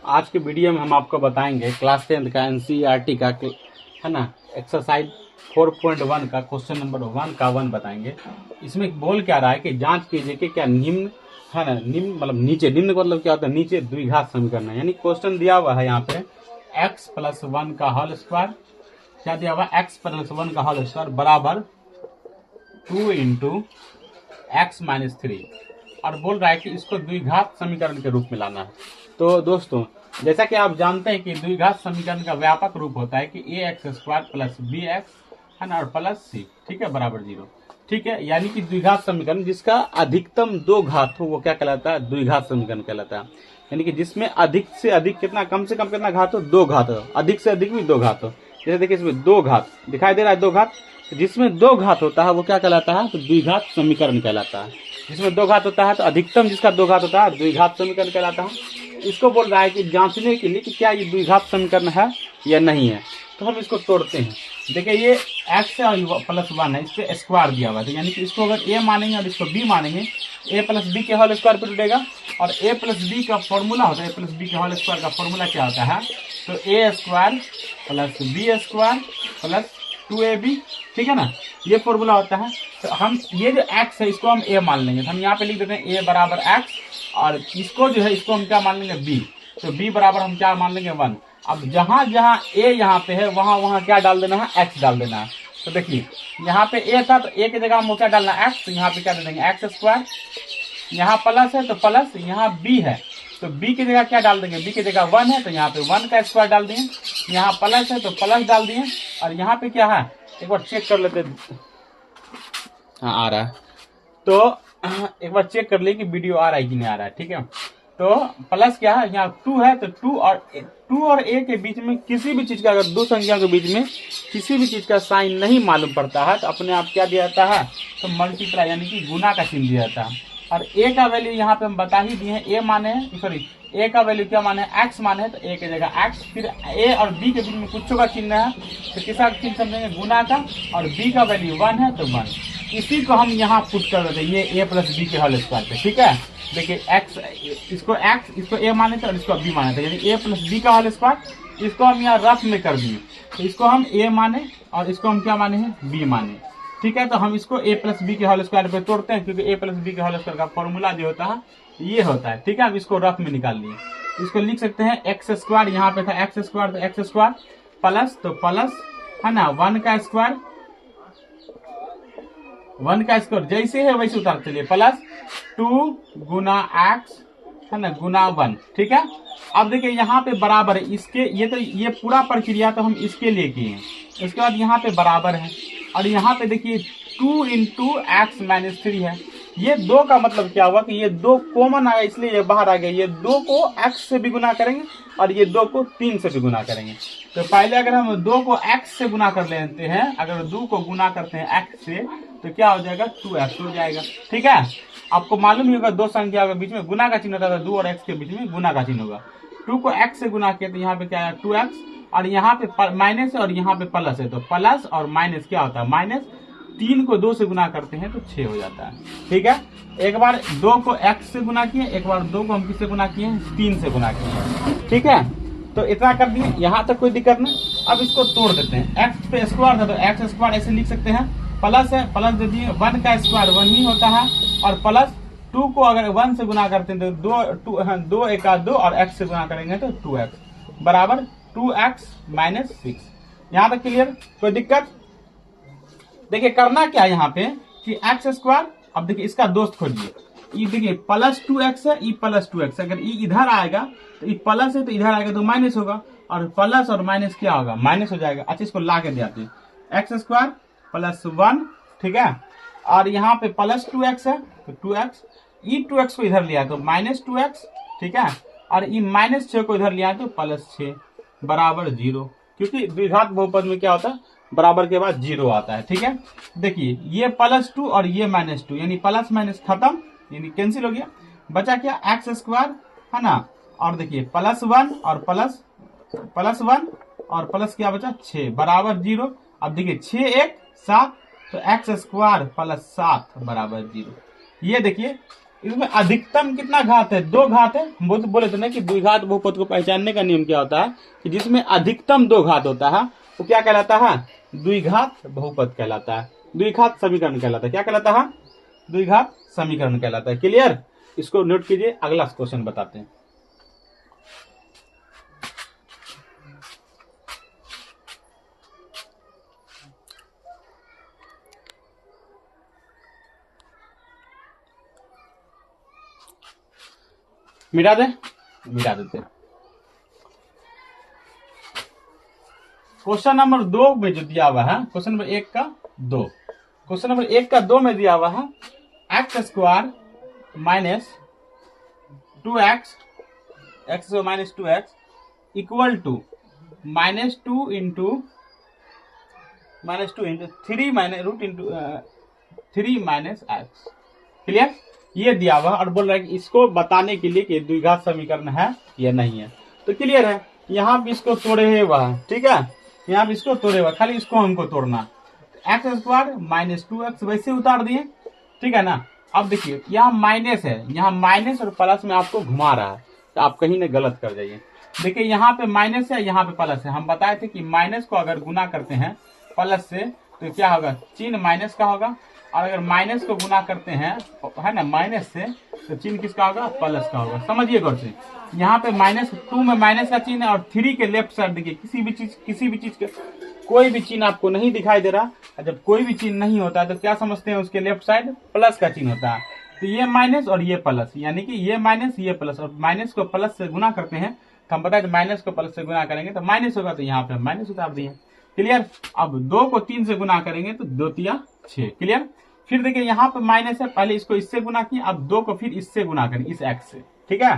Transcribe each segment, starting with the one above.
आज के वीडियो में हम आपको बताएंगे क्लास 10 का एनसीईआरटी का है ना एक्सरसाइज 4.1 का क्वेश्चन नंबर 1 का 1 बताएंगे। इसमें बोल क्या रहा है कि जांच कीजिए कि क्या निम्न है ना, निम्न मतलब नीचे, निम्न का मतलब क्या होता है नीचे द्विघात समीकरण है। यानी क्वेश्चन दिया हुआ है यहाँ पे x + 1 का होल स्क्वायर, क्या दिया हुआ x + 1 का होल स्क्वायर बराबर 2 × x - 3 और बोल रहा है कि इसको द्विघात समीकरण के रूप में लाना है। तो दोस्तों जैसा कि आप जानते हैं कि द्विघात समीकरण का व्यापक रूप होता है कि ax² + bx है ना और प्लस c, ठीक है, बराबर 0, ठीक है। यानी कि द्विघात समीकरण जिसका अधिकतम दो घात हो वो क्या कहलाता है, द्विघात समीकरण कहलाता है। यानी कि जिसमें अधिक से अधिक कितना, कम से कम कितना घात हो, दो घात हो, अधिक से अधिक भी दो घात हो। जैसे देखिए इसमें दो घात दिखाई दे रहा है, दो घात, जिसमें दो घात होता है वो क्या कहलाता है, तो द्विघात समीकरण कहलाता है। जिसमें दो घात होता है तो अधिकतम जिसका दो घात होता है द्विघात समीकरण कहलाता है। इसको बोल रहा है कि जांचने के लिए कि क्या ये द्विघात समीकरण है या नहीं है। तो हम इसको तोड़ते हैं। देखिए ये x है और +1 है, इस पे स्क्वायर दिया हुआ है, यानी कि इसको अगर a मानेंगे और इसको b मानेंगे, a + b के होल स्क्वायर पे टूटेगा। और a + b का फॉर्मूला होता है, a + b के होल स्क्वायर का फॉर्मूला क्या होता है, तो a² + b² + 2ab, ठीक है ना, ये फॉर्मूला होता है। तो हम ये जो x है इसको हम a मान लेंगे, तो हम यहाँ पे लिख देते हैं a बराबर x, और इसको जो है इसको हम क्या मान लेंगे, b। तो b बराबर हम क्या मान लेंगे, 1। अब जहां जहां a यहाँ पे है वहां वहां क्या डाल देना है, x डाल देना है। तो देखिए यहाँ पे a था तो a की जगह हम क्या डालना है, x, तो यहाँ पे क्या दे देंगे x²। यहाँ प्लस है तो प्लस, यहाँ b है तो b की जगह क्या डाल देंगे, b की जगह 1 है तो यहाँ पे 1 का स्क्वायर डाल दिए। यहाँ प्लस है तो प्लस डाल दिए, और यहाँ पे क्या है एक बार चेक कर लेते, हाँ आ रहा है, तो एक बार चेक कर ले कि वीडियो आ रहा है कि नहीं आ रहा है, ठीक है। तो प्लस क्या है, यहाँ 2 है तो 2 और a के बीच में किसी भी चीज का, अगर दो संख्या के बीच में किसी भी चीज का साइन नहीं मालूम पड़ता है तो अपने आप क्या दिया जाता है, तो मल्टीप्लाई यानी कि गुना का चिन्ह दिया जाता है। और a का वैल्यू यहाँ पे हम बता ही दिए हैं, a माने है, सॉरी a का वैल्यू क्या माने, x माने है, तो a की जगह x, फिर a और b के बीच में कुछ का चिन्ह है तो किसका चिन्ह समझेंगे, गुना का, और b का वैल्यू 1 है तो 1। इसी को हम यहाँ पुट कर देते हैं ये a + b के होल स्क्वायर पे, ठीक है। देखिए x, इसको a माने थे और इसको b माने थे, यानी a + b का होल स्क्वायर, इसको हम यहाँ रफ में कर दिए, तो इसको हम a माने और इसको हम क्या माने हैं, b माने, ठीक है। तो हम इसको a + b के होल स्क्वायर पे तोड़ते हैं, क्योंकि a + b के होल स्क्वायर का फॉर्मूला जो होता है ये होता है, ठीक है। अब इसको रफ में निकाल लिए, इसको लिख सकते हैं x², यहाँ पे था x² तो x² प्लस, तो प्लस है ना 1 का स्क्वायर, 1 का स्क्वायर जैसे है वैसे उतार चलिए, प्लस 2 गुना x है ना गुना 1, ठीक है। अब देखिए यहाँ पे बराबर है इसके, ये तो ये पूरा प्रक्रिया तो हम इसके लिए किए हैं। इसके बाद यहाँ पे बराबर है, और यहाँ पे देखिए 2 × x - 3 है। ये 2 का मतलब क्या हुआ कि ये 2 कॉमन आया इसलिए ये बाहर आ गया। ये 2 को x से भी गुना करेंगे और ये 2 को 3 से भी गुना करेंगे। तो पहले अगर हम 2 को x से गुना कर लेते हैं, अगर 2 को गुना करते हैं x से तो क्या हो जाएगा, 2x हो जाएगा, ठीक है। आपको मालूम ही होगा दो संख्या के बीच में गुना का चिन्ह होता है, 2 और x के बीच में गुना का चिन्ह होगा। 2 को x से गुना किया तो यहाँ पे क्या है 2x, और यहाँ पे माइनस है और यहाँ पे प्लस है, तो प्लस और माइनस क्या होता है, माइनस। 3 को 2 से गुना करते हैं तो 6 हो जाता है, ठीक है। एक बार 2 को x से गुना किए, एक बार 2 को हम किससे गुना किए, 3 से गुना किए, ठीक है। तो इतना कर दिए, यहाँ तक कोई दिक्कत नहीं। अब इसको तोड़ देते हैं, x पे स्क्वायर था तो x² ऐसे लिख सकते हैं, प्लस है प्लस दे दिए, 1 का स्क्वायर 1 ही होता है, और प्लस 2 को अगर 1 से गुना करते हैं तो 2 1 2 और x से गुना करेंगे तो 2x बराबर 2x - 6। यहाँ तक क्लियर, कोई दिक्कत। देखिए करना क्या है यहाँ पे कि x², अब देखिए इसका दोस्त खोजिए, ये देखिए +2x है, ई +2x, अगर ई इधर आएगा तो ई प्लस है तो इधर आएगा तो माइनस होगा, और प्लस और माइनस क्या होगा, माइनस हो जाएगा। अच्छा इसको ला के दे आते हैं, x² + 1, ठीक है, और यहाँ पे +2x है तो 2x, ई 2x को इधर लिया तो -2x, ठीक है, और ई -6 को इधर लिया तो +6 बराबर 0, क्योंकि द्विघात बहुपद में क्या होता है, बराबर के बाद 0 आता है, ठीक है। देखिए ये +2 और ये -2, यानी प्लस माइनस खत्म, यानी कैंसिल हो गया, बचा क्या x² है ना, और देखिए +1 और +1 और प्लस क्या बचा 6 बराबर 0। अब देखिए 6 1 7, तो x² + 7 बराबर 0। ये देखिए इसमें अधिकतम कितना घात है? 2 घात है। हम बोले थे ना कि द्विघात बहुपद को पहचानने का नियम क्या होता है कि जिसमें अधिकतम 2 घात होता है वो क्या कहलाता है? द्विघात बहुपद कहलाता है, द्विघात समीकरण कहलाता है। क्या कहलाता है? द्विघात समीकरण कहलाता है। क्लियर? इसको नोट कीजिए, अगला क्वेश्चन बताते हैं। मिटा देते। क्वेश्चन नंबर 2 में जो दिया हुआ है, क्वेश्चन नंबर 1 का 2, क्वेश्चन नंबर 1 का 2 में दिया हुआ है x square minus 2x x minus 2x equal to -2 into 3 minus root into 3 minus x. Clear? ये दिया हुआ और बोल रहा है कि इसको बताने के लिए कि द्विघात समीकरण है या नहीं है। तो क्लियर है, यहाँ पे इसको तोड़े हुआ है, ठीक है, यहाँ पे इसको तोड़े हुआ, खाली इसको हमको तोड़ना। एक्स स्क्वायर माइनस 2x वैसे उतार दिए, ठीक है ना। अब देखिए यहाँ माइनस है, यहाँ माइनस और प्लस में आपको घुमा रहा है, तो आप कहीं ना गलत कर जाइए। देखिए यहाँ पे माइनस है, यहाँ पे प्लस है। हम बताए थे कि माइनस को अगर गुना करते हैं प्लस से तो क्या होगा? चिन्ह माइनस का होगा, और अगर माइनस को गुना करते हैं है ना माइनस से तो चिन्ह किसका होगा? प्लस का होगा। समझिए गौर से, यहाँ पे -2 में माइनस का चिन्ह है और 3 के लेफ्ट साइड देखिए किसी भी चीज के कोई भी चिन्ह आपको नहीं दिखाई दे रहा। जब कोई भी चिन्ह नहीं होता है तो क्या समझते हैं? उसके लेफ्ट साइड प्लस का चिन्ह होता है। तो ये माइनस और ये प्लस, यानी कि ये माइनस ये प्लस, और माइनस को प्लस से गुना करते हैं तो हम बताए माइनस को प्लस से गुना करेंगे तो माइनस होगा, तो यहाँ पे माइनस उतार दिए। क्लियर? अब 2 को 3 से गुना करेंगे तो 2 तिया 6। क्लियर? फिर देखिए यहाँ पे माइनस है, पहले इसको इससे गुना किए, अब 2 को फिर इससे गुना करें, इस एक्स से, ठीक है।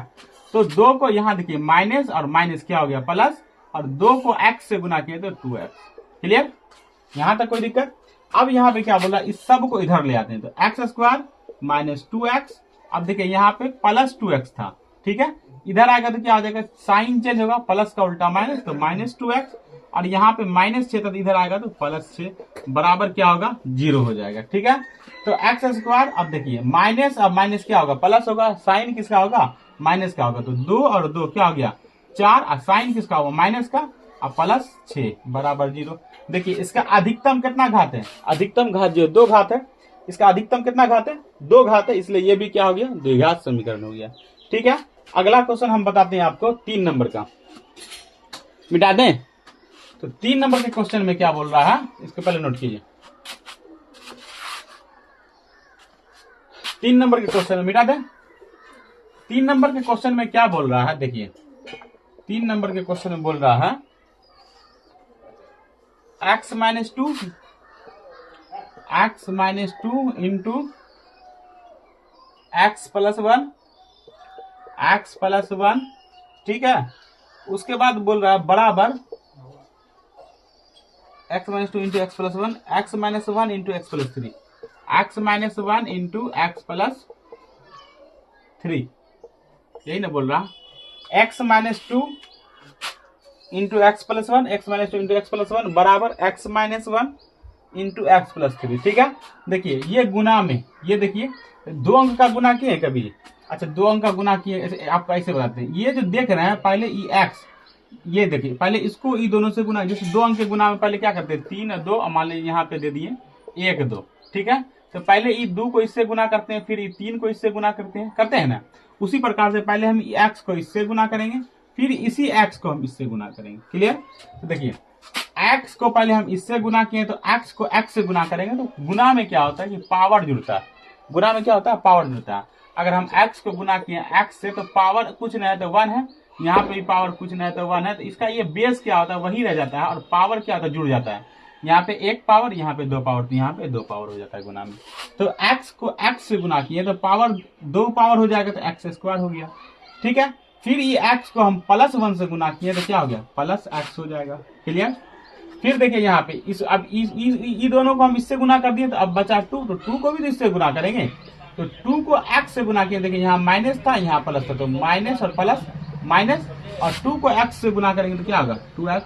तो 2 को यहाँ देखिए माइनस और माइनस क्या हो गया? प्लस, और 2 को एक्स से गुना किए तो 2x। क्लियर? यहाँ तक कोई दिक्कत? अब यहाँ पे क्या बोला? इस सब को इधर ले आते हैं, तो एक्स स्क्वायर माइनस 2x। अब देखिए यहाँ पे प्लस 2x था, ठीक है, इधर आएगा तो क्या हो जाएगा? साइन चेंज होगा, प्लस का उल्टा माइनस, तो -2x, और यहाँ पे -6 तो इधर आएगा तो +6 बराबर क्या होगा? 0 हो जाएगा, ठीक है। तो एक्स स्क्वायर, अब देखिए माइनस, अब माइनस क्या होगा? प्लस होगा, साइन किसका होगा? माइनस का होगा, तो 2 और 2 क्या हो गया? 4, और साइन किसका होगा? माइनस का, अब +6 बराबर 0। देखिए इसका अधिकतम कितना घात है? अधिकतम घात जो 2 घात है, इसका अधिकतम कितना घात है? 2 घात है, इसलिए ये भी क्या हो गया? द्विघात समीकरण हो गया, ठीक है। अगला क्वेश्चन हम बताते हैं आपको 3 नंबर का, मिटा दें। तो 3 नंबर के क्वेश्चन में क्या बोल रहा है, इसको पहले नोट कीजिए। 3 नंबर के क्वेश्चन में मिटा दें। 3 नंबर के क्वेश्चन में क्या बोल रहा है? देखिए 3 नंबर के क्वेश्चन में बोल रहा है x minus 2 into x plus one, ठीक है। उसके बाद बोल रहा है बराबर x minus 2 into x plus 1, x minus 1 into x plus 3, x minus 1 into x plus 3, यही ना बोल रहा। x minus 2 into x plus 1, x minus 2 into x plus 1 बराबर x minus 1 into x plus 3, ठीक है। देखिए ये गुना में, ये देखिए 2 अंक का गुना किए कभी? अच्छा 2 अंक का गुना किए, आपको ऐसे बताते हैं। ये जो देख रहे हैं पहले ई एक्स, ये देखिए पहले इसको ई दोनों से गुना, जैसे 2 अंक के गुना में पहले क्या करते हैं? 3 और 2, मान लीजिए यहाँ पे दे दिए 1 2, ठीक है। तो पहले ई 2 को इससे गुना करते हैं, फिर ई 3 को इससे गुना करते हैं ना। उसी प्रकार से पहले हम एक्स को इससे गुना करेंगे, फिर इसी एक्स को हम इससे गुना करेंगे। क्लियर? तो देखिए एक्स को पहले हम इससे गुना किए तो एक्स को एक्स से गुना करेंगे, तो गुना में क्या होता है कि पावर जुड़ता है। गुना में क्या होता है? पावर जुड़ता है। अगर हम एक्स को गुना किए एक्स से तो पावर कुछ नहीं है तो 1 है, यहाँ पे भी पावर कुछ नहीं है तो 1 है, तो इसका ये बेस क्या होता है? वही रह जाता है, और पावर क्या होता है? जुड़ जाता है। यहाँ पे 1 पावर, यहाँ पे 2 पावर, तो यहाँ पे 2 पावर हो जाता है गुना में। तो एक्स को एक्स से गुना किए तो पावर 2 पावर हो जाएगा, तो एक्स स्क्वायर हो गया, ठीक है। फिर ये एक्स को हम +1 से गुना किए तो क्या हो गया? +x हो जाएगा। क्लियर? फिर देखिए यहाँ पे इस अब इस दोनों को हम इससे गुना कर दिए, तो अब बचा 2, तो 2 को भी तो इससे गुना करेंगे, तो 2 को x से गुना किए। देखिए यहाँ माइनस था, यहाँ प्लस था, तो माइनस और प्लस माइनस, और 2 को x से गुना करेंगे तो क्या होगा? 2x,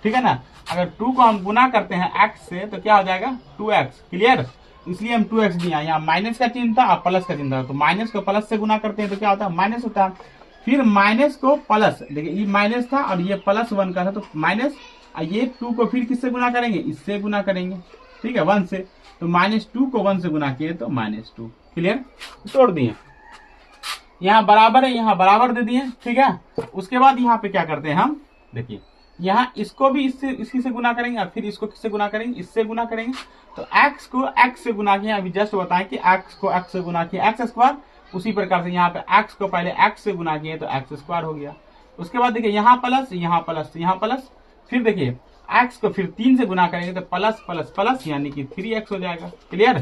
ठीक है ना। अगर 2 को हम गुना करते हैं x से तो क्या हो जाएगा? 2x। क्लियर? इसलिए हम 2x दिया। यहाँ माइनस का चिन्ह था और प्लस का चिन्ह था, तो माइनस को प्लस से गुना करते हैं तो क्या होता है, माइनस होता है। फिर माइनस को प्लस, देखिए ये माइनस था और ये +1 का था, तो माइनस, ये 2 को फिर किससे गुना करेंगे, इससे गुना करेंगे, ठीक है, 1 से। तो -2 को 1 से गुना किए तो -2। क्लियर, तोड़ दिए। यहाँ बराबर है, यहाँ बराबर दे दिए, ठीक है। उसके बाद यहाँ पे क्या करते हैं हम, देखिए यहाँ इसको भी इससे इसी से गुना करेंगे और फिर इसको किससे गुना करेंगे, इससे गुना करेंगे। तो x को x से गुना किया, अभी जस्ट बताएं कि x को x से गुना किया x²। उसी प्रकार से यहाँ पे x को पहले x से गुना किए तो x² हो गया। उसके बाद देखिए यहाँ प्लस, यहाँ प्लस, यहाँ प्लस, फिर देखिए x को फिर 3 से गुना करेंगे तो प्लस प्लस प्लस यानी कि 3x हो जाएगा। क्लियर।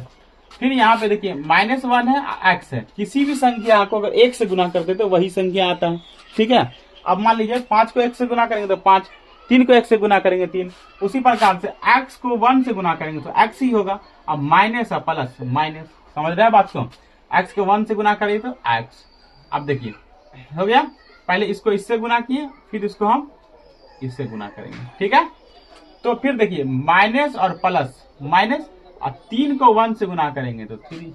फिर यहाँ पे देखिए -1 है, x है, किसी भी संख्या को अगर 1 से गुना करते तो वही संख्या आता है, ठीक है। अब मान लीजिए 5 को 1 से गुना करेंगे तो 5, 3 को 1 से गुना करेंगे 3, उसी प्रकार से x को 1 से गुना करेंगे तो x ही होगा। अब माइनस और प्लस, माइनस, समझ रहे हैं बात को, x को 1 से गुना करेंगे तो x। अब देखिए हो गया, पहले इसको इससे गुना किए, फिर इसको हम इससे गुना करेंगे, ठीक है। तो फिर देखिए माइनस और प्लस, माइनस और 3 को 1 से गुना करेंगे तो 3,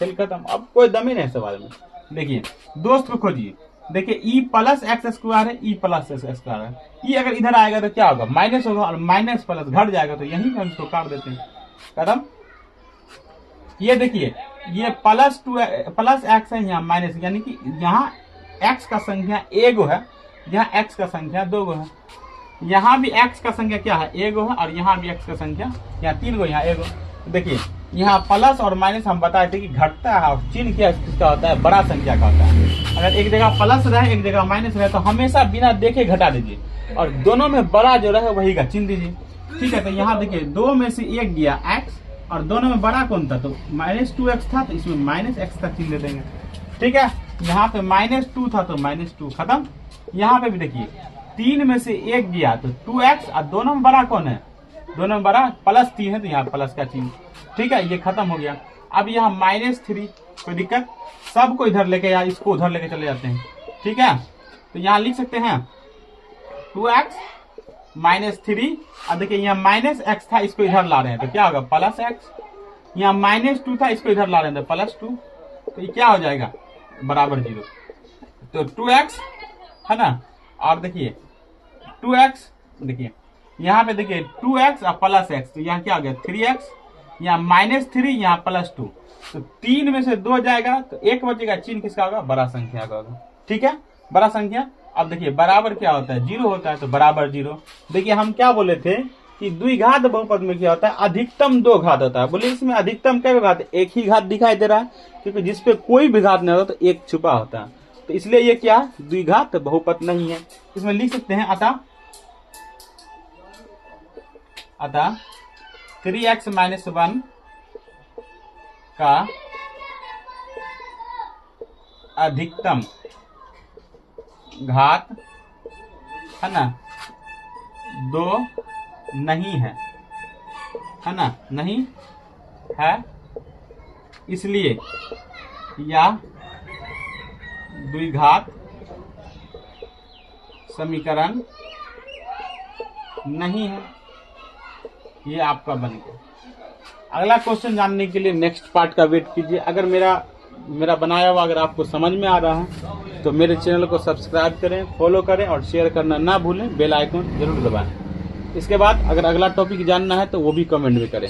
खेल खत्म। अब कोई दम ही नहीं सवाल में। देखिए दोस्त को खोजिए, देखिए e + x² है, e + x² है, e अगर इधर आएगा तो क्या होगा, माइनस होगा, और माइनस प्लस घट जाएगा, तो यहीं पे हम इसको काट देते हैं, खत्म। ये देखिए ये +x है, यहाँ माइनस, यानी कि यहाँ x का संख्या एगो है, यहाँ x का संख्या 2 गो है, यहाँ भी x का संख्या क्या है, एगो है, और यहाँ भी x का संख्या यहाँ 3 गो, यहाँ एगो। देखिए यहाँ प्लस और माइनस हम बताए थे कि घटता है, और चिन्ह क्या किसका होता है, बड़ा संख्या का होता है। अगर एक जगह प्लस रहे एक जगह माइनस रहे तो हमेशा बिना देखे घटा दीजिए, और दोनों में बड़ा जो रहे वही का चिन्ह दीजिए, ठीक है। तो यहाँ देखिए 2 में से 1 गया x, और दोनों में बड़ा कौन था, तो -2x था, तो इसमें -x का चिन्ह दे देंगे, ठीक है। यहाँ पे -2 था तो -2, खत्म। यहाँ पे भी देखिए 3 में से 1 गया तो 2x, और दोनों में बड़ा कौन है, दोनों में बड़ा +3 है, तो यहाँ प्लस का चिन्ह, ठीक है, ये खत्म हो गया। अब यहाँ -3, कोई दिक्कत, सबको इधर लेके या इसको उधर लेके चले जाते हैं, ठीक है। तो यहाँ लिख सकते हैं 2x -3, अब देखिए यहाँ -x था, इसको इधर ला रहे हैं तो क्या होगा, +x। यहाँ -2 था, इसको इधर ला रहे हैं तो +2, तो ये क्या हो जाएगा, बराबर 0। तो 2x है ना, और देखिए 2x, देखिए यहाँ पे देखिए 2x और +x, तो यहाँ क्या हो गया 3x, यहाँ -3, यहाँ +2, तो 3 में से 2 जाएगा तो 1 बचेगा, चिन्ह किसका होगा, बड़ा संख्या का होगा, ठीक है, बड़ा संख्या। अब देखिए बराबर क्या होता है, 0 होता है, तो बराबर 0। देखिए हम क्या बोले थे कि द्विघात बहुपद में क्या होता है, अधिकतम 2 घात होता है। बोले इसमें अधिकतम क्या घात, एक ही घात दिखाई दे रहा है, क्योंकि जिसपे कोई भी घात नहीं होता तो एक छुपा होता है, तो इसलिए ये क्या द्विघात बहुपद नहीं है। इसमें लिख सकते हैं अतः 3x - 1 का अधिकतम घात है ना 2 नहीं है ना, नहीं है, इसलिए यह द्विघात समीकरण नहीं है। ये आपका बन गया। अगला क्वेश्चन जानने के लिए नेक्स्ट पार्ट का वेट कीजिए। अगर मेरा बनाया हुआ अगर आपको समझ में आ रहा है तो मेरे चैनल को सब्सक्राइब करें, फॉलो करें और शेयर करना ना भूलें, बेल आइकन जरूर दबाएं। इसके बाद अगर अगला टॉपिक जानना है तो वो भी कमेंट में करें।